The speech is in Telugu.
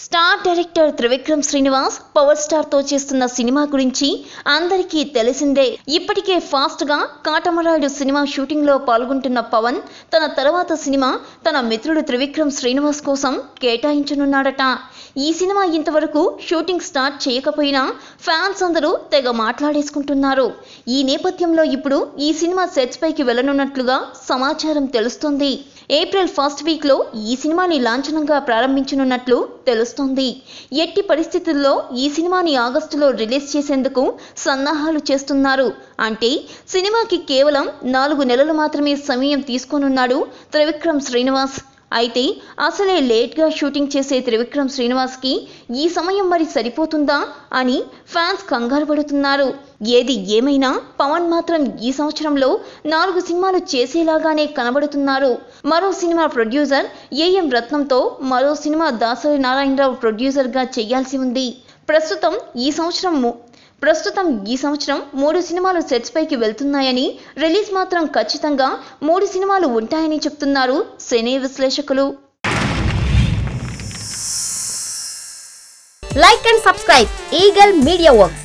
Star director Trivikram Srinivas power star తో చేస్తున్న సినిమా గురించి అందరికీ తెలిసిందే. ఇప్పటికే ఫాస్ట్ గా కాటమరాయుడు సినిమా షూటింగ్ లో పాల్గొంటున్న పవన్ తన తర్వాత సినిమా తన మిత్రుడు త్రివిక్రమ్ శ్రీనివాస్ కోసం కేటాయించనున్నాడట. ఈ సినిమా ఇంతవరకు షూటింగ్ స్టార్ట్ చేయకపోయినా ఫ్యాన్స్ అందరూ తెగ మాట్లాడేసుకుంటున్నారు. ఈ నేపథ్యంలో ఇప్పుడు ఈ సినిమా సెట్స్ పైకి వెళ్లనున్నట్లుగా సమాచారం తెలుస్తోంది. ఏప్రిల్ ఫస్ట్ వీక్ లో ఈ సినిమాని లాంఛనంగా ప్రారంభించనున్నట్లు తెలుస్తోంది. ఎట్టి పరిస్థితుల్లో ఈ సినిమాని ఆగస్టులో రిలీజ్ చేసేందుకు సన్నాహాలు చేస్తున్నారు. అంటే సినిమాకి కేవలం 4 నెలలు మాత్రమే సమయం తీసుకోనున్నాడు త్రివిక్రమ్ శ్రీనివాస్. అయితే అసలే లేట్గా షూటింగ్ చేసే త్రివిక్రమ్ శ్రీనివాస్కి ఈ సమయం మరి సరిపోతుందా అని ఫ్యాన్స్ కంగారు పడుతున్నారు. ఏది ఏమైనా పవన్ మాత్రం ఈ సంవత్సరంలో 4 సినిమాలు చేసేలాగానే కనబడుతున్నారు. మరో సినిమా ప్రొడ్యూసర్ ఏఎం రత్నంతో మరో సినిమా దాసరి నారాయణరావు ప్రొడ్యూసర్గా చేయాల్సి ఉంది. ప్రస్తుతం ఈ సంవత్సరం 3 సినిమాలు సెట్స్ పైకి వెళ్తున్నాయని, రిలీజ్ మాత్రం ఖచ్చితంగా 3 సినిమాలు ఉంటాయని చెప్తున్నారు సినీ విశ్లేషకులు. Like and subscribe Eagle Media Works.